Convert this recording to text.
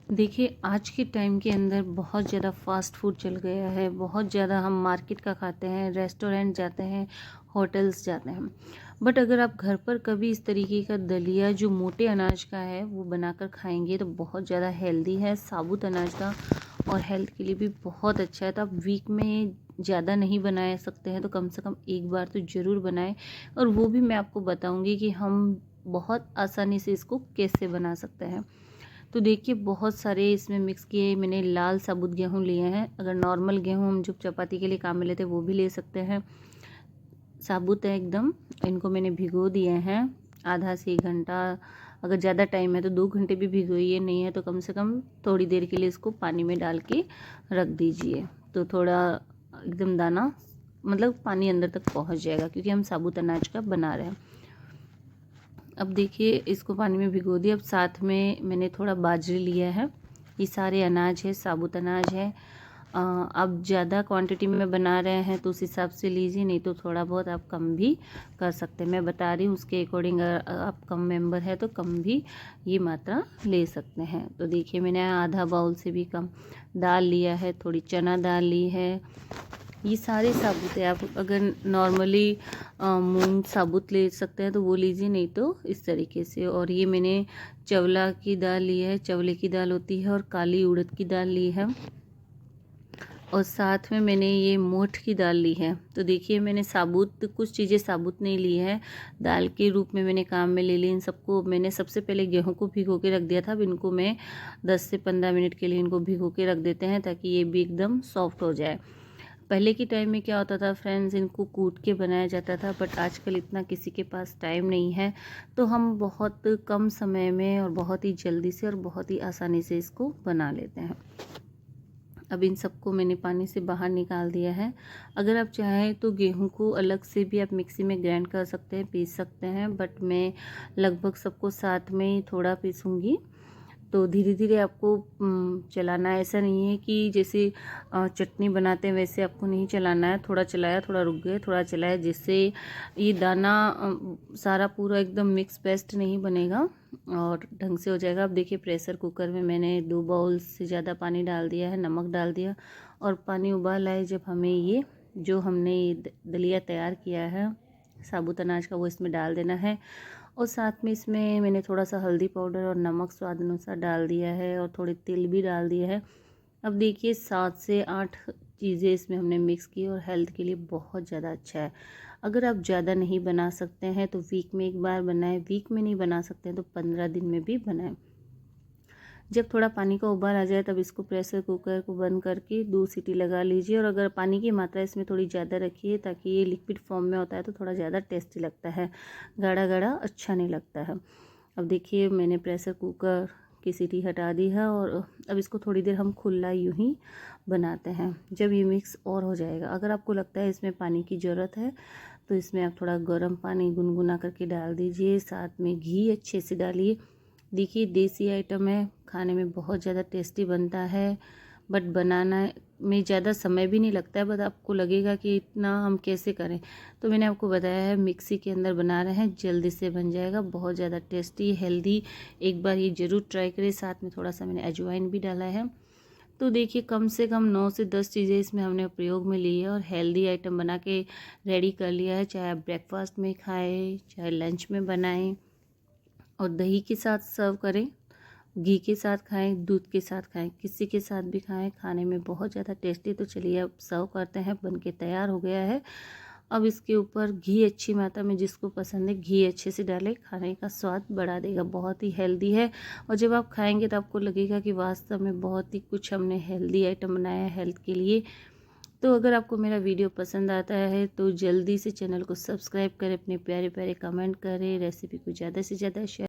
देखिए, आज के टाइम के अंदर बहुत ज़्यादा फ़ास्ट फूड चल गया है, बहुत ज़्यादा हम मार्केट का खाते हैं, रेस्टोरेंट जाते हैं, होटल्स जाते हैं। बट अगर आप घर पर कभी इस तरीके का दलिया जो मोटे अनाज का है वो बनाकर खाएँगे तो बहुत ज़्यादा हेल्दी है, साबुत अनाज का, और हेल्थ के लिए भी बहुत अच्छा है। तो आप वीक में ज़्यादा नहीं बना सकते हैं तो कम से कम एक बार तो ज़रूर बनाएँ, और वो भी मैं आपको बताऊँगी कि हम बहुत आसानी से इसको कैसे बना सकते हैं। तो देखिए, बहुत सारे इसमें मिक्स किए मैंने लाल साबुत गेहूँ लिए हैं। अगर नॉर्मल गेहूँ हम जो चपाती के लिए काम में लेते हैं वो भी ले सकते हैं। साबुत है एकदम। इनको मैंने भिगो दिए हैं आधा से 1 घंटा। अगर ज़्यादा टाइम है तो 2 घंटे भी भिगोइए, नहीं है तो कम से कम थोड़ी देर के लिए इसको पानी में डाल के रख दीजिए। तो थोड़ा एकदम दाना मतलब पानी अंदर तक पहुंच जाएगा, क्योंकि हम साबुत अनाज का बना रहे हैं। अब देखिए, इसको पानी में भिगो दिया। अब साथ में मैंने थोड़ा बाजरी लिया है। ये सारे अनाज है, साबुत अनाज है। आप ज़्यादा क्वांटिटी में बना रहे हैं तो उस हिसाब से लीजिए, नहीं तो थोड़ा बहुत आप कम भी कर सकते हैं। मैं बता रही हूँ उसके अकॉर्डिंग, आप कम मेंबर है तो कम भी ये मात्रा ले सकते हैं। तो देखिए, मैंने आधा बाउल से भी कम दाल लिया है, थोड़ी चना दाल ली है। ये सारे साबुत है। आप अगर नॉर्मली मूंग साबुत ले सकते हैं तो वो लीजिए, नहीं तो इस तरीके से। और ये मैंने चवला की दाल ली है, चवले की दाल होती है, और काली उड़द की दाल ली है, और साथ में मैंने ये मोठ की दाल ली है। तो देखिए, मैंने साबुत कुछ चीज़ें साबुत नहीं ली है, दाल के रूप में मैंने काम में ले ली। इन सबको मैंने सबसे पहले गेहूं को भिगो के रख दिया था। अब इनको मैं 10 से 15 मिनट के लिए इनको भिगो के रख देते हैं, ताकि ये भी एकदम सॉफ्ट हो जाए। पहले के टाइम में क्या होता था फ्रेंड्स, इनको कूट के बनाया जाता था, बट आजकल इतना किसी के पास टाइम नहीं है, तो हम बहुत कम समय में और बहुत ही जल्दी से और बहुत ही आसानी से इसको बना लेते हैं। अब इन सबको मैंने पानी से बाहर निकाल दिया है। अगर आप चाहें तो गेहूं को अलग से भी आप मिक्सी में ग्राइंड कर सकते हैं, पीस सकते हैं, बट मैं लगभग सबको साथ में ही थोड़ा पीसूँगी। तो धीरे धीरे आपको चलाना है। ऐसा नहीं है कि जैसे चटनी बनाते हैं वैसे आपको नहीं चलाना है। थोड़ा चलाया, थोड़ा रुक गए, थोड़ा चलाया, जिससे ये दाना सारा पूरा एकदम मिक्स पेस्ट नहीं बनेगा और ढंग से हो जाएगा। अब देखिए, प्रेशर कुकर में मैंने 2 बाउल से ज़्यादा पानी डाल दिया है, नमक डाल दिया, और पानी उबाल आए जब हमें ये जो हमने ये दलिया तैयार किया है साबुत अनाज का, वो इसमें डाल देना है। और साथ में इसमें मैंने थोड़ा सा हल्दी पाउडर और नमक स्वाद अनुसार डाल दिया है, और थोड़े तिल भी डाल दिया है। अब देखिए, 7 से 8 चीज़ें इसमें हमने मिक्स की, और हेल्थ के लिए बहुत ज़्यादा अच्छा है। अगर आप ज़्यादा नहीं बना सकते हैं तो वीक में एक बार बनाएं, वीक में नहीं बना सकते हैं तो 15 दिन में भी बनाएं। जब थोड़ा पानी का उबाल आ जाए तब इसको प्रेशर कुकर को बंद करके 2 सीटी लगा लीजिए। और अगर पानी की मात्रा इसमें थोड़ी ज़्यादा रखिए, ताकि ये लिक्विड फॉर्म में होता है तो थोड़ा ज़्यादा टेस्टी लगता है, गाढ़ा गाढ़ा अच्छा नहीं लगता है। अब देखिए, मैंने प्रेशर कुकर की सीटी हटा दी है, और अब इसको थोड़ी देर हम खुला यूं ही बनाते हैं, जब ये मिक्स और हो जाएगा। अगर आपको लगता है इसमें पानी की ज़रूरत है तो इसमें आप थोड़ा गर्म पानी गुनगुना करके डाल दीजिए, साथ में घी अच्छे से डालिए। देखिए, देसी आइटम है, खाने में बहुत ज़्यादा टेस्टी बनता है, बट बनाना में ज़्यादा समय भी नहीं लगता है। बट आपको लगेगा कि इतना हम कैसे करें, तो मैंने आपको बताया है मिक्सी के अंदर बना रहे हैं, जल्दी से बन जाएगा, बहुत ज़्यादा टेस्टी हेल्दी। एक बार ये ज़रूर ट्राई करें। साथ में थोड़ा सा मैंने अजवाइन भी डाला है। तो देखिए, कम से कम 9 से 10 चीज़ें इसमें हमने प्रयोग में ली है, और हेल्दी आइटम बना के रेडी कर लिया है। चाहे आप ब्रेकफास्ट में खाएँ, चाहे लंच में बनाएँ, और दही के साथ सर्व करें, घी के साथ खाएं, दूध के साथ खाएं, किसी के साथ भी खाएं, खाने में बहुत ज़्यादा टेस्टी। तो चलिए अब सर्व करते हैं, बन के तैयार हो गया है। अब इसके ऊपर घी अच्छी मात्रा में, जिसको पसंद है घी अच्छे से डालें, खाने का स्वाद बढ़ा देगा, बहुत ही हेल्दी है। और जब आप खाएंगे तो आपको लगेगा कि वास्तव में बहुत ही कुछ हमने हेल्दी आइटम बनाया है हेल्थ के लिए। तो अगर आपको मेरा वीडियो पसंद आता है तो जल्दी से चैनल को सब्सक्राइब करें, अपने प्यारे प्यारे कमेंट करें, रेसिपी को ज़्यादा से ज़्यादा शेयर